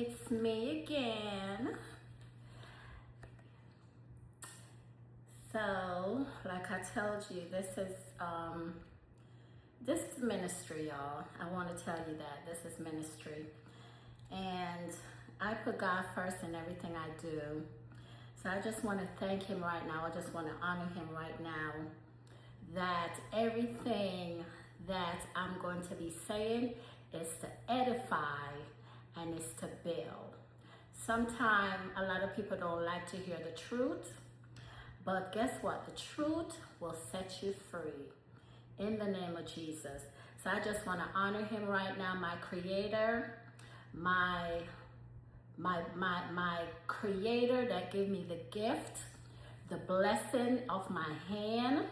it's me again. So, like I told you, this is ministry, y'all. I want to tell you that this is ministry, and I put God first in everything I do. So I just want to thank Him right now. I just want to honor Him right now that everything that I'm going to be saying is to edify and is to build. Sometimes a lot of people don't like to hear the truth, but guess what? The truth will set you free in the name of Jesus. So I just want to honor Him right now, my creator, my creator that gave me the gift, the blessing of my hand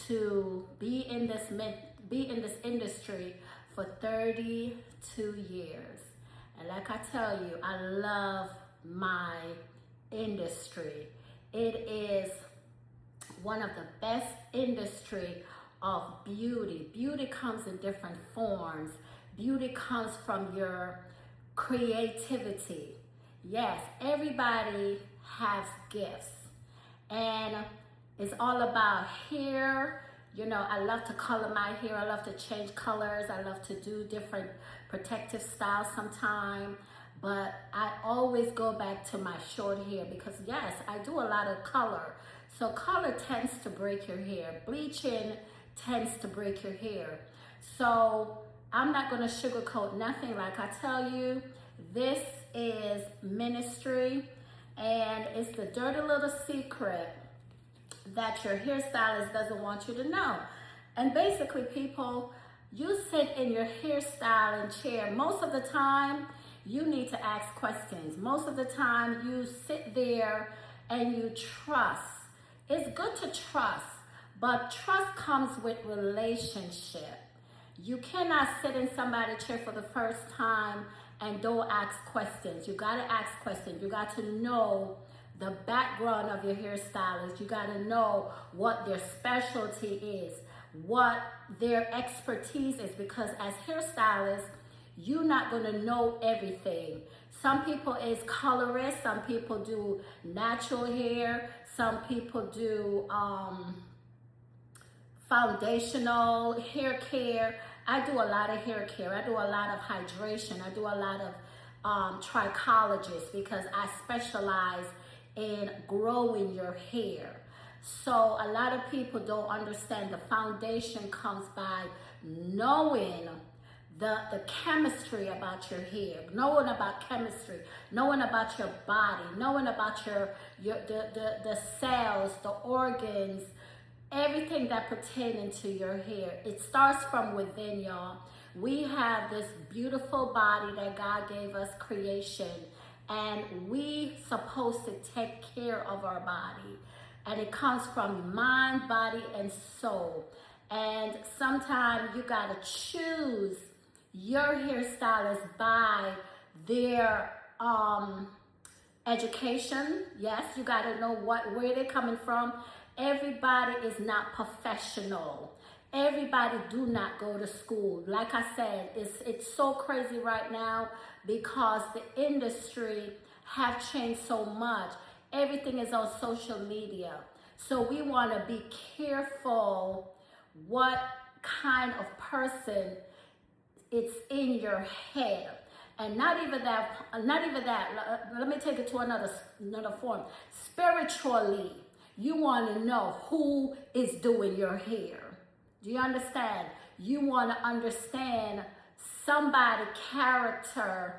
to be in this industry for 32 years. And like I tell you, I love my industry. It is one of the best industry of beauty. Beauty comes in different forms. Beauty comes from your creativity. Yes, everybody has gifts, and it's all about hair. You know, I love to color my hair. I love to change colors. I love to do different protective styles sometimes. But I always go back to my short hair because, yes, I do a lot of color. So color tends to break your hair. Bleaching tends to break your hair. So I'm not going to sugarcoat nothing. Like I tell you, this is ministry, and it's the dirty little secret that your hairstylist doesn't want you to know. And basically, people, you sit in your hairstyling chair. Most of the time, you need to ask questions. Most of the time, you sit there and you trust. It's good to trust, but trust comes with relationship. You cannot sit in somebody's chair for the first time and don't ask questions. You gotta ask questions. You got to know the background of your hairstylist. You gotta know what their specialty is, what their expertise is, because as hairstylists, you're not gonna know everything. Some people is colorists, some people do natural hair, some people do foundational hair care. I do a lot of hair care. I do a lot of hydration. I do a lot of trichologists because I specialize in growing your hair. So a lot of people don't understand the foundation comes by knowing the chemistry about your hair, knowing about chemistry, knowing about your body, knowing about the cells, the organs, everything that pertains to your hair. It starts from within, y'all. We have this beautiful body that God gave us, creation, and we supposed to take care of our body. And it comes from mind, body, and soul. And sometimes you gotta choose your hairstylist by their education. Yes, you gotta know where they're coming from. Everybody is not professional. Everybody do not go to school. Like I said, it's so crazy right now because the industry have changed so much. Everything is on social media. So we want to be careful what kind of person it's in your head. And not even that, let me take it to another form. Spiritually, you want to know who is doing your hair. Do you understand? You want to understand somebody's character,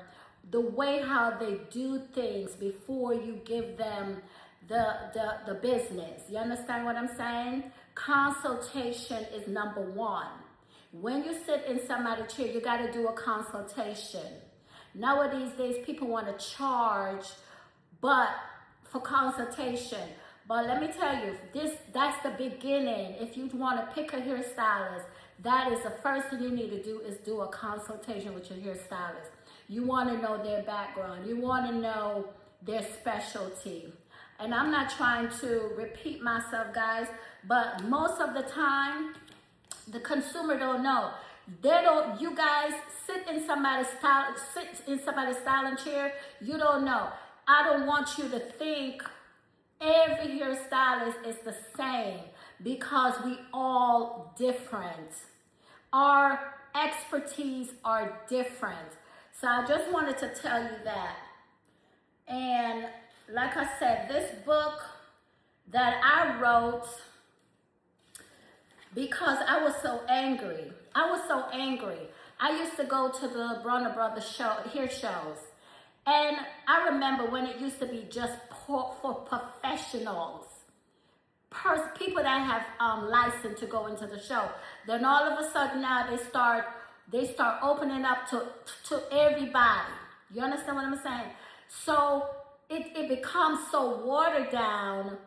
the way how they do things before you give them the business. You understand what I'm saying? Consultation is number one. When you sit in somebody's chair, you got to do a consultation. Nowadays, people want to charge, but for consultation. But let me tell you, that's the beginning. If you want to pick a hairstylist, that is the first thing you need to do is do a consultation with your hairstylist. You want to know their background. You want to know their specialty. And I'm not trying to repeat myself, guys, but most of the time, the consumer don't know. You guys sit sit in somebody's styling chair, you don't know. I don't want you to think every hairstylist is the same, because we all different. Our expertise are different. So I just wanted to tell you that. And like I said, this book that I wrote, because I was so angry. I used to go to the Bronner Brothers hair shows. And I remember when it used to be just for professionals. People that have license to go into the show. Then all of a sudden now they start opening up to everybody. You understand what I'm saying? So it becomes so watered down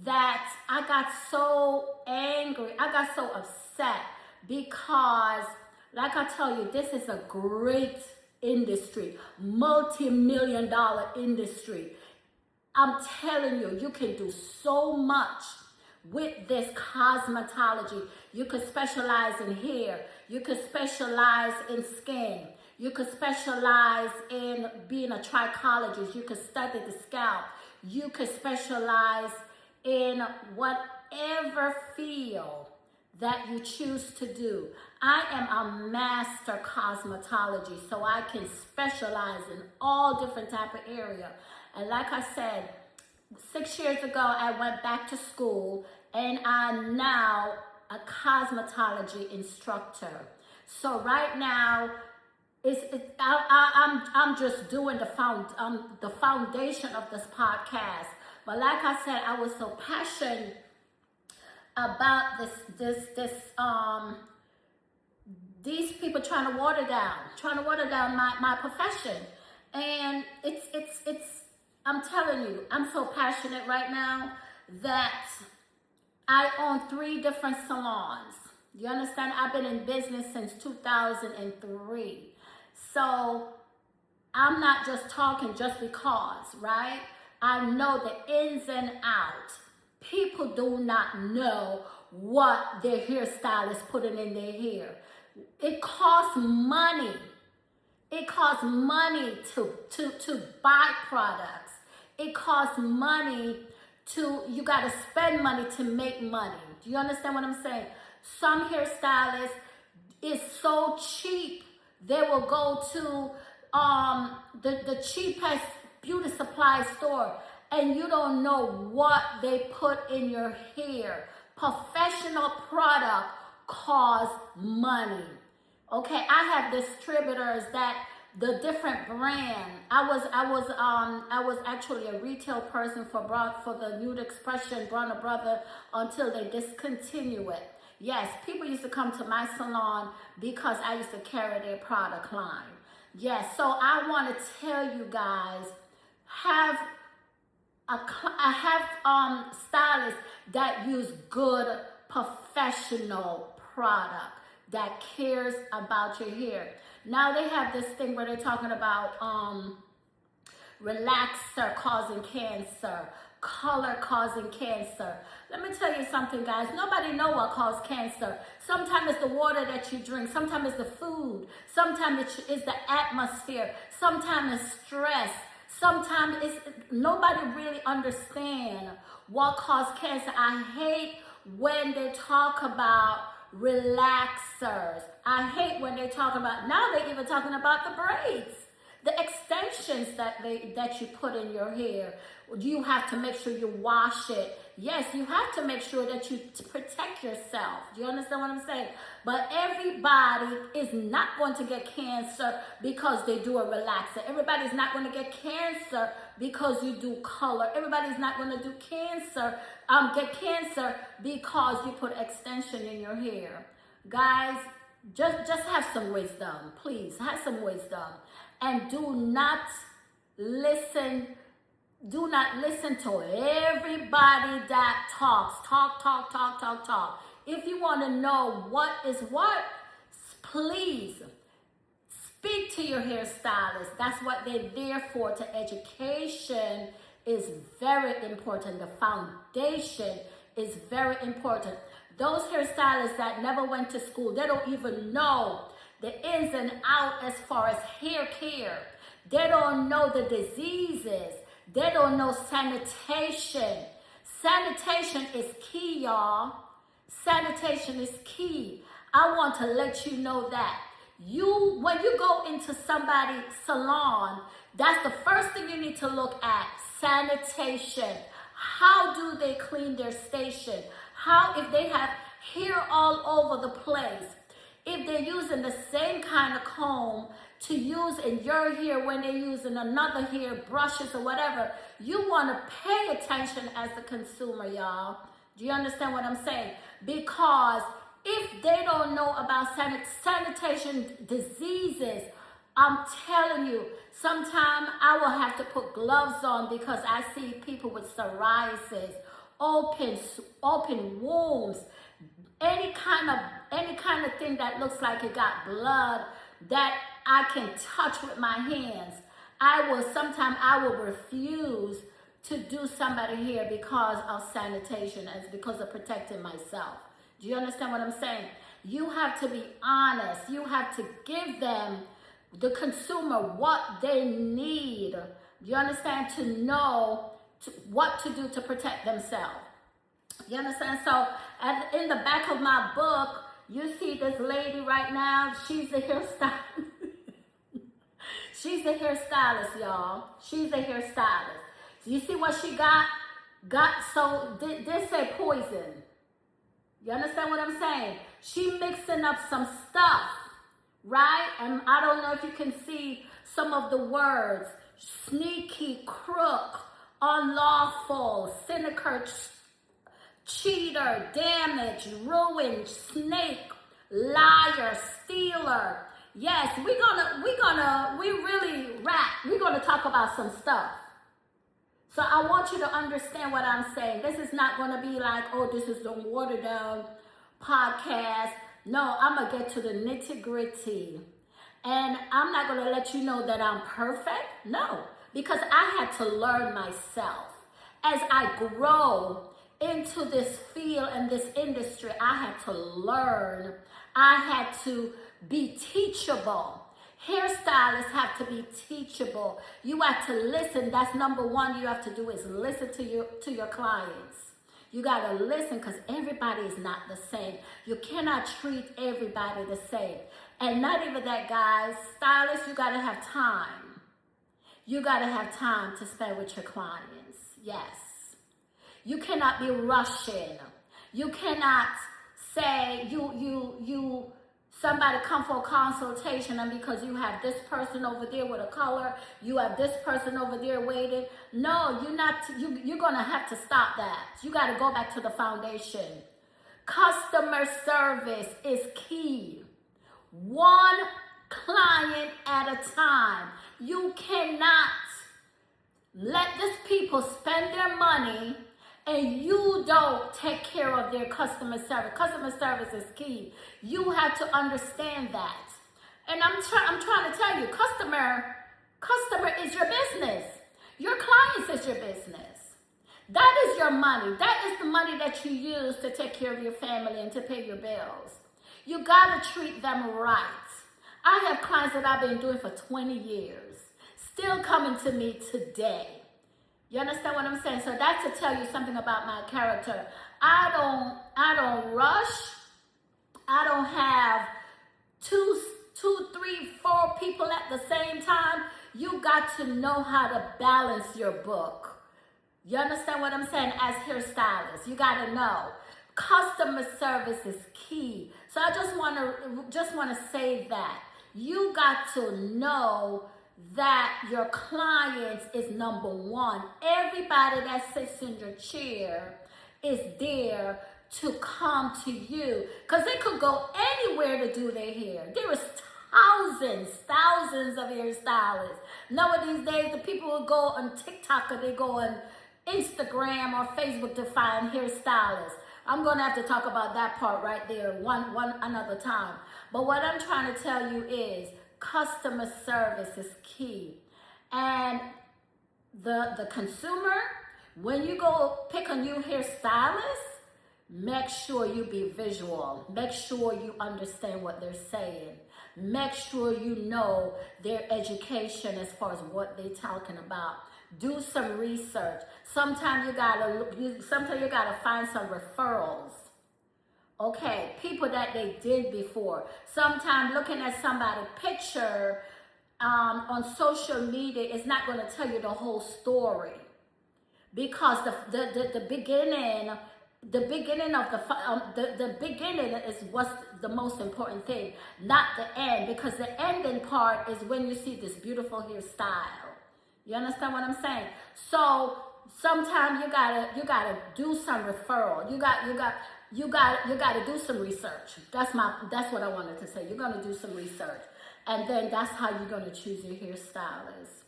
that I got so angry. I got so upset because, like I tell you, this is a great industry, multi-million-dollar industry. I'm telling you, you can do so much with this cosmetology. You could specialize in hair. You could specialize in skin. You could specialize in being a trichologist. You could study the scalp. You could specialize in whatever field that you choose to do. I am a master cosmetology, so I can specialize in all different type of area. And like I said, 6 years ago, I went back to school, and I'm now a cosmetology instructor. So right now, I'm just doing the foundation of this podcast. But like I said, I was so passionate about these people trying to water down my profession. And it's I'm telling you, I'm so passionate right now that I own 3 different salons. You understand? I've been in business since 2003. So I'm not just talking just because, right? I know the ins and outs. People do not know what their hairstylist putting in their hair. It costs money. It costs money to buy products. It costs money you got to spend money to make money. Do you understand what I'm saying? Some hairstylists is so cheap. They will go to the cheapest beauty supply store, and you don't know what they put in your hair. Professional product costs money. Okay, I have distributors that the different brand. I was actually a retail person for the Nude Expression Bronner Brother until they discontinue it. Yes, people used to come to my salon because I used to carry their product line. Yes, so I want to tell you guys, I have stylists that use good professional product that cares about your hair. Now they have this thing where they're talking about relaxer causing cancer, color causing cancer. Let me tell you something, guys. Nobody know what causes cancer. Sometimes it's the water that you drink. Sometimes it's the food. Sometimes it's the atmosphere. Sometimes it's stress. Sometimes nobody really understand what causes cancer. I hate when they talk about relaxers. I hate when they talk about, now they're even talking about the braids, the extensions that you put in your hair. You have to make sure you wash it. Yes, you have to make sure that you protect yourself. Do you understand what I'm saying? But everybody is not going to get cancer because they do a relaxer. Everybody's not going to get cancer because you do color. Everybody's not going to get cancer because you put extension in your hair. Guys, just have some wisdom. Please, have some wisdom. And do not listen to everybody that talk. If you want to know what is what, please speak to your hairstylist. That's what they're there for. The education is very important. The foundation is very important. Those hairstylists that never went to school, they don't even know the ins and out as far as hair care. They don't know the diseases. They don't know sanitation. Sanitation is key, y'all. Sanitation is key. I want to let you know that. When you go into somebody's salon, that's the first thing you need to look at. Sanitation. How do they clean their station? How, if they have hair all over the place, if they're using the same kind of comb to use in your hair when they're using another hair, brushes or whatever, you want to pay attention as a consumer, y'all. Do you understand what I'm saying? Because if they don't know about sanitation diseases, I'm telling you, sometimes I will have to put gloves on because I see people with psoriasis, open wounds, any kind of thing that looks like it got blood that I can touch with my hands. Sometimes I will refuse to do somebody here because of sanitation and because of protecting myself. Do you understand what I'm saying? You have to be honest. You have to give them, the consumer, what they need. Do you understand? To know what to do to protect themselves. You understand? So in the back of my book, you see this lady right now. She's a hairstylist. She's a hairstylist, y'all. She's a hairstylist. So you see what she got? So this say poison. You understand what I'm saying? She mixing up some stuff, right? And I don't know if you can see some of the words. Sneaky, crook, unlawful, cynical, cheater, damage, ruin, snake, liar, stealer. Yes, we're gonna talk about some stuff. So I want you to understand what I'm saying. This is not gonna be like, oh, this is the watered down podcast. No, I'm gonna get to the nitty gritty. And I'm not gonna let you know that I'm perfect. No, because I had to learn myself. As I grow into this field and this industry, I had to learn. I had to be teachable. Hairstylists have to be teachable. You have to listen. That's number one you have to do, is listen to your clients. You got to listen, because everybody is not the same. You cannot treat everybody the same. And not even that, guys. Stylists, you got to have time. You got to have time to spend with your clients. Yes. You cannot be rushing. You cannot say somebody come for a consultation, and because you have this person over there with a color, you have this person over there waiting. No, you're going to have to stop that. You got to go back to the foundation. Customer service is key. One client at a time. You cannot let these people spend their money and you don't take care of their customer service. Customer service is key. You have to understand that. And I'm trying to tell you, customer is your business. Your clients is your business. That is your money. That is the money that you use to take care of your family and to pay your bills. You got to treat them right. I have clients that I've been doing for 20 years, still coming to me today. You understand what I'm saying? So that's to tell you something about my character. I don't rush. I don't have two, three, four people at the same time. You got to know how to balance your book. You understand what I'm saying? As hairstylists, you got to know. Customer service is key. So I just want to say that you got to know that your clients is number one. Everybody that sits in your chair is there to come to you, because they could go anywhere to do their hair. There is thousands of hairstylists. Nowadays days, the people will go on TikTok, or they go on Instagram or Facebook to find hairstylists. I'm going to have to talk about that part right there one another time. But what I'm trying to tell you is customer service is key. And the consumer, when you go pick a new hairstylist, make sure you be visual. Make sure you understand what they're saying. make sure you know their education as far as what they're talking about. Do some research. Sometimes you gotta find some referrals. Okay, people that they did before. Sometimes looking at somebody's picture on social media is not going to tell you the whole story, because the beginning the beginning is what's the most important thing, not the end, because the ending part is when you see this beautiful hairstyle. You understand what I'm saying? So sometimes you gotta do some referral. You gotta do some research. That's what I wanted to say. You're gonna do some research, and then that's how you're gonna choose your hairstylist.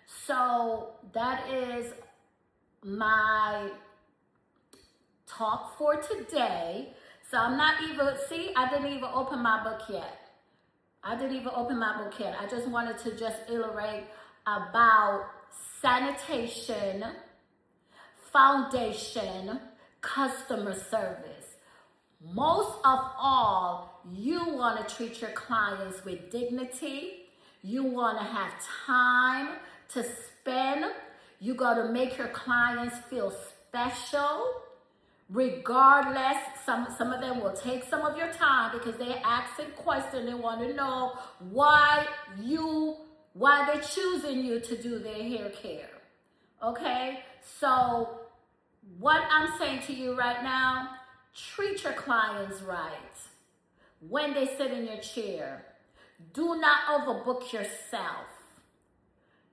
So that is my talk for today. So I'm not even, see, I didn't even open my book yet. I just wanted to just iterate about sanitation, foundation, customer service. Most of all, you want to treat your clients with dignity. You want to have time to spend. You got to make your clients feel special. Regardless, some of them will take some of your time because they ask a question. They want to know why they're choosing you to do their hair care. Okay, so what I'm saying to you right now, treat your clients right when they sit in your chair. Do not overbook yourself.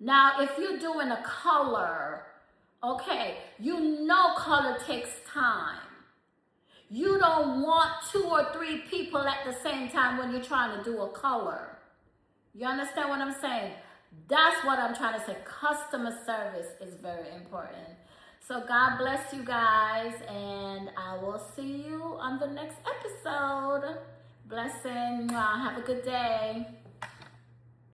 Now, if you're doing a color, okay, you know color takes time. You don't want 2 or 3 people at the same time when you're trying to do a color. You understand what I'm saying? That's what I'm trying to say. Customer service is very important. So God bless you guys, and I will see you on the next episode. Blessing. Have a good day.